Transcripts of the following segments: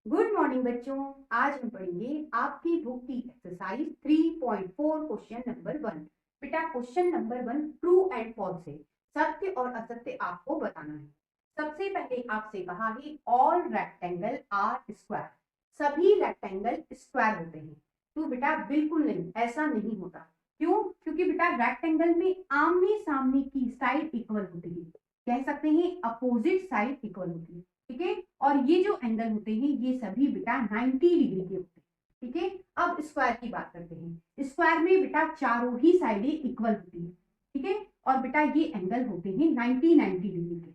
Good morning बच्चों। आज हम पढ़ेंगे आपकी बुक की एक्सरसाइज 3.4 क्वेश्चन नंबर 1। बेटा question number 1 true and false है। सत्य और असत्य आपको बताना है। सबसे पहले आपसे कहा है ऑल रेक्टेंगल आर स्क्वायर। सभी रेक्टेंगल स्क्वायर होते हैं। तो बेटा बिल्कुल नहीं, ऐसा नहीं होता। क्यों? क्योंकि बेटा रेक्टेंगल में आमने सामने की साइड इक्वल होती है। कह सकते हैं अपोजिट साइड इक्वल होती है। ठीक है। और ये जो एंगल होते हैं ये सभी बेटा 90 डिग्री के होते हैं। ठीक है। अब स्क्वायर की बात करते हैं। स्क्वायर में बेटा चारों ही साइडें इक्वल होती है। ठीक है। और बेटा ये एंगल होते हैं 90 डिग्री के।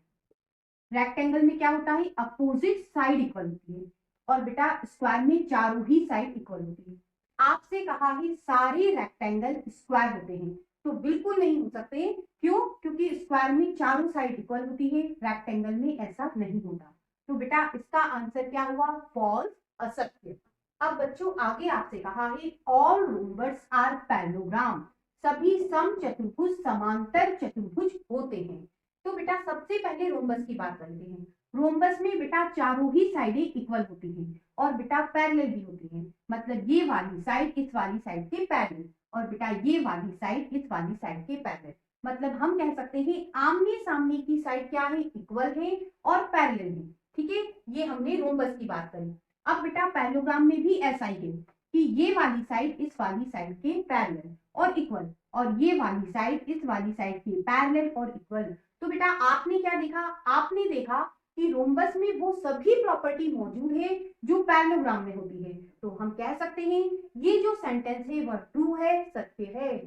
रेक्टेंगल में क्या होता है, अपोजिट साइड इक्वल होती है। और बेटा स्क्वायर में चारों ही साइड इक्वल होती है। आपसे कहा है सारे रेक्टेंगल स्क्वायर होते हैं, तो बिल्कुल नहीं हो सकते। क्यों? क्योंकि स्क्वायर में चारों साइड इक्वल होती है, रेक्टेंगल में ऐसा नहीं होता। तो बेटा इसका आंसर क्या हुआ? फॉल्स, असत्य। अब बच्चों आगे आपसे कहा है ऑल रोम्बस आर पैरेललोग्राम। सभी समचतुर्भुज समांतर चतुर्भुज होते हैं। तो बेटा सबसे पहले रोम्बस की बात करते हैं। रोम्बस में बेटा चारों ही साइडें इक्वल होती हैं और बेटा पैरेलल भी होती हैं। मतलब ये वाली साइड इस वाली साइड के पैरेलल और बेटा ये वाली साइड इस वाली साइड के पैरेलल। मतलब हम कह सकते हैं आमने सामने की साइड क्या है, इक्वल है और पैरेलल है। ठीक है। ये हमने रोम्बस की बात करी। अब बेटा पैरेललोग्राम में भी ऐसा ही है कि ये वाली साइड इस वाली साइड के पैरेलल और इक्वल और ये वाली साइड इस वाली साइड के पैरेलल और इक्वल। तो बेटा आपने क्या देखा? आपने देखा कि रोम्बस में वो सभी प्रॉपर्टी मौजूद है जो पैरेललोग्राम में होती है। तो हम कह सकते हैं ये जो सेंटेंस है वह ट्रू है, सत्य है।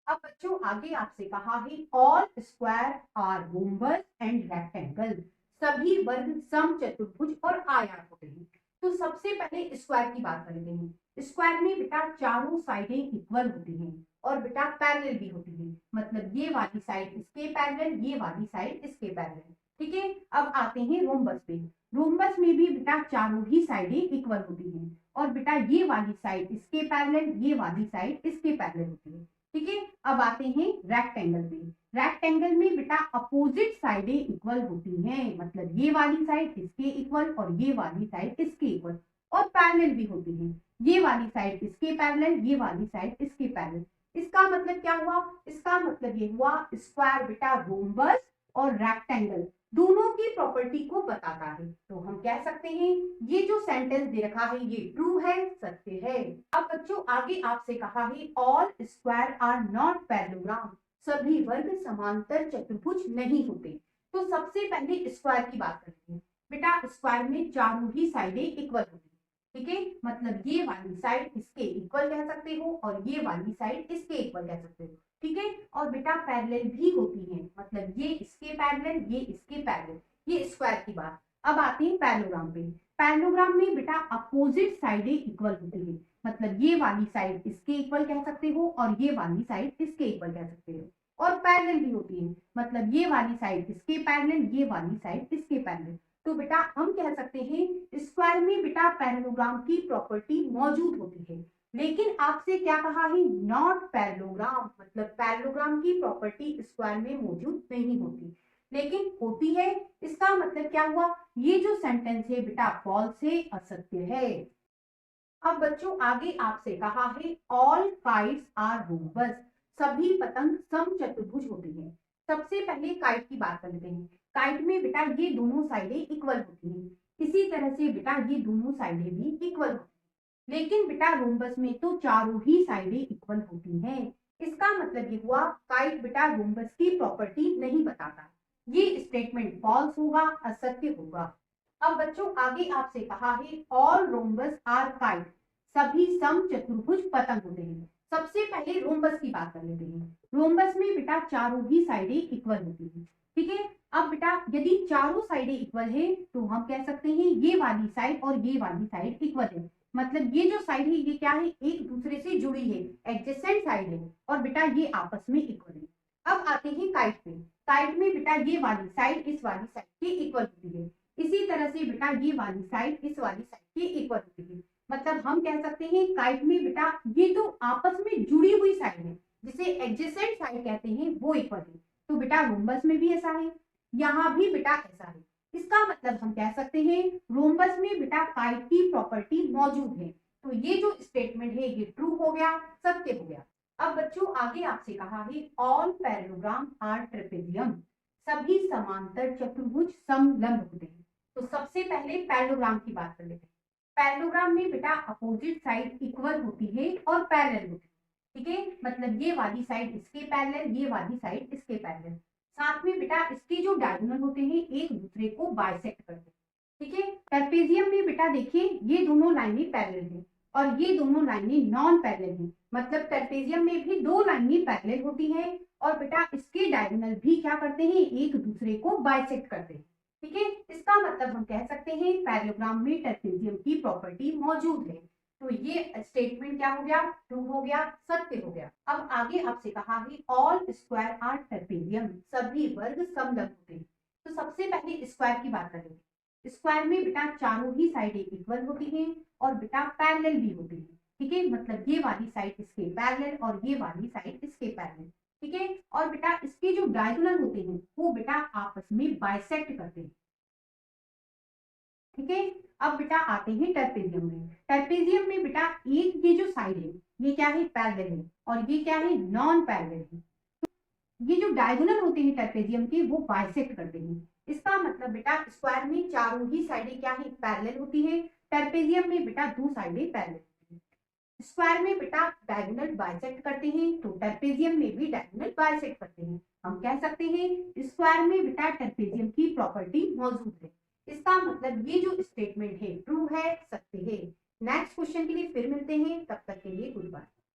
अब बच्चों आगे आपसे कहा है all square are rhombus and rectangle. सभी वर्ग समचतुर्भुज और आयत होते हैं। तो सबसे पहले स्क्वायर की बात करते हैं। स्क्वायर में बेटा चारों साइडें इक्वल होती हैं और बेटा पैरेलल भी होती है। मतलब ये वाली साइड इसके पैरेलल, ये वाली साइड इसके पैरेलल। ठीक है। अब आते हैं रोम्बस पे। रोम्बस में भी बेटा चारों ही साइडें इक्वल होती हैं और बेटा ये वाली साइड इसके पैरेलल, ये वाली साइड इसके पैरेलल होती है। ठीक है। अब आते हैं रेक्टेंगल पे। रेक्टेंगल में बेटा अपोजिट साइडें इक्वल होती हैं। मतलब ये वाली साइड इसके इक्वल और ये वाली साइड इसके इक्वल और पैरेलल भी होती है। ये वाली साइड इसके पैरेलल, ये वाली साइड इसके पैरेलल। इसका मतलब क्या हुआ? इसका मतलब ये हुआ स्क्वायर बेटा रोम्बस और रेक्टेंगल दोनों की प्रॉपर्टी को बताता है। तो हम कह सकते हैं ये जो सेंटेंस दे रखा है ये ट्रू है, सत्य है। अब बच्चों आगे आपसे कहा है all square are not parallelogram. सभी वर्ग समांतर चतुर्भुज नहीं होते। तो सबसे पहले स्क्वायर की बात करते हैं। बेटा स्क्वायर में चारों ही साइडें इक्वल होती है। ठीक है। मतलब ये वाली साइड इसके इक्वल कह सकते हो और ये वाली साइड इसके इक्वल कह सकते हो। ठीक है। और बेटा पैरेलल भी होती है। मतलब ये इसके पैरेलल, ये इसके पैरेलल। ये स्क्वायर की बात। अब आते हैं पैरेललोग्राम पे। पैरेललोग्राम में बेटा अपोजिट साइडें इक्वल होती है। मतलब ये वाली साइड इसके इक्वल कह सकते हो और ये वाली साइड इसके इक्वल कह सकते हो और पैरेलल भी होती है। मतलब ये वाली साइड इसके पैरेलल, ये वाली साइड इसके पैरेलल। तो बेटा हम कह सकते हैं स्क्वायर में बेटा पैरेललोग्राम की प्रॉपर्टी मौजूद होती है। लेकिन आपसे क्या कहा है? Not parallelogram. मतलब पैरेललोग्राम की प्रॉपर्टी स्क्वायर में मौजूद नहीं होती, लेकिन होती है। इसका मतलब क्या हुआ? ये जो सेंटेंस है बेटा फॉल्स है, असत्य है। अब बच्चों आगे आपसे कहा है ऑल काइट्स आर रोम्बस। सभी पतंग समचतुर्भुज होती हैं। सबसे पहले काइट की बात कर लेते हैं। काइट में बेटा ये दोनों साइडें इक्वल होती हैं। इसी तरह से बेटा ये दोनों साइडें भी इक्वल होती हैं। लेकिन बेटा रोम्बस में तो चारों ही साइडें इक्वल होती हैं। इसका मतलब ये हुआ काइट बेटा रोम्बस की प्रॉपर्टी नहीं बताता। ये स्टेटमेंट फॉल्स होगा, असत्य होगा। अब बच्चों आगे आपसे कहा है ऑल रोम्बस आर काइट। सभी समचतुर्भुज पतंग होते हैं। सबसे पहले रोम्बस की बात कर लेते हैं। रोम्बस में बेटा चारों ही साइडें इक्वल होती हैं। ठीक है। अब बेटा यदि चारों साइडें इक्वल है तो हम कह सकते हैं ये वाली साइड और ये वाली साइड इक्वल है। मतलब ये जो साइड है ये क्या है, एक दूसरे से जुड़ी है, एडजेसेंट साइड है और बेटा ये आपस में इक्वल है। अब आते हैं काइट पे। काइट में बेटा ये वाली साइड इस वाली साइड के इक्वल होती है। इसी तरह से बेटा ये वाली साइड इस वाली साइड के इक्वल होती है। मतलब हम कह सकते हैं काइट में बेटा ये तो आपस में जुड़ी हुई साइड है, जिसे एडजेसेंट साइड कहते हैं, वो इक्वल है। तो बेटा रोम्बस में भी ऐसा है, यहाँ भी बेटा ऐसा है। इसका मतलब हम कह सकते हैं रोम्बस में बेटा काइट की प्रॉपर्टी मौजूद है। तो ये जो स्टेटमेंट है ये ट्रू हो गया, सत्य हो गया। अब बच्चों आगे आपसे कहा है ऑल पैरेललोग्राम आर ट्रेपेजियम, सभी समांतर चतुर्भुज समलंब होते हैं। तो सबसे पहले पैरेललोग्राम की बात कर लेते हैं। पैरेललोग्राम में बेटा अपोजिट साइड इक्वल होती है और पैरेलल होती है। ठीक है, मतलब ये वाली साइड इसके पैरेलल, ये वाली साइड इसके पैरेलल। साथ में बेटा इसके जो डायगोनल होते हैं एक दूसरे को बाइसेक्ट करते हैं। ठीक है, ट्रेपेजियम में बेटा देखिए ये दोनों लाइनें पैरेलल हैं और ये दोनों लाइनें नॉन पैरेलल हैं। मतलब ट्रेपेजियम में भी दो लाइनें पैरेलल होती हैं और बेटा इसके डायगोनल भी क्या करते हैं, एक दूसरे को बाइसेक्ट करते हैं। ठीक है, इसका मतलब हम कह सकते हैं पैरेललोग्राम में ट्रेपेजियम की प्रॉपर्टी मौजूद है। तो ये स्टेटमेंट क्या हो गया, ट्रू हो गया, सत्य हो गया। अब आगे आपसे कहा है ऑल स्क्वायर आर ट्रेपेजियम, सभी वर्ग समलंब होते हैं। तो सबसे पहले स्क्वायर की बात करेंगे। स्क्वायर में बेटा चारों ही साइडें इक्वल होती हैं और बेटा पैरेलल भी होती है। ठीक है, मतलब ये वाली साइड इसके पैरेलल और ये वाली साइड इसके पैरेलल। ठीक है, और बेटा इसके जो डायगोनल होते हैं वो बेटा आपस में बाइसेक्ट करते हैं। ठीक है, अब बेटा आते हैं ट्रेपेजियम में। ट्रेपेजियम में बेटा एक ये जो साइड है ये क्या है, पैरेलल है और ये क्या है, नॉन पैरेलल है। ये जो डायगोनल होते हैं ट्रेपेजियम के वो बाइसेक्ट करते हैं। इसका मतलब बेटा स्क्वायर में चारों ही साइडें क्या है, पैरेलल होती है। ट्रेपेजियम में बेटा दो साइडें पैरेलल होती है। स्क्वायर में बेटा डायगोनल बाइसेक्ट करते हैं तो ट्रेपेजियम में भी डायगोनल बाइसेक्ट करते हैं। हम कह सकते हैं स्क्वायर में बेटा ट्रेपेजियम की प्रॉपर्टी मौजूद है। इसका मतलब ये जो स्टेटमेंट है ट्रू है, सत्य है। नेक्स्ट क्वेश्चन के लिए फिर मिलते हैं, तब तक के लिए गुड बाय।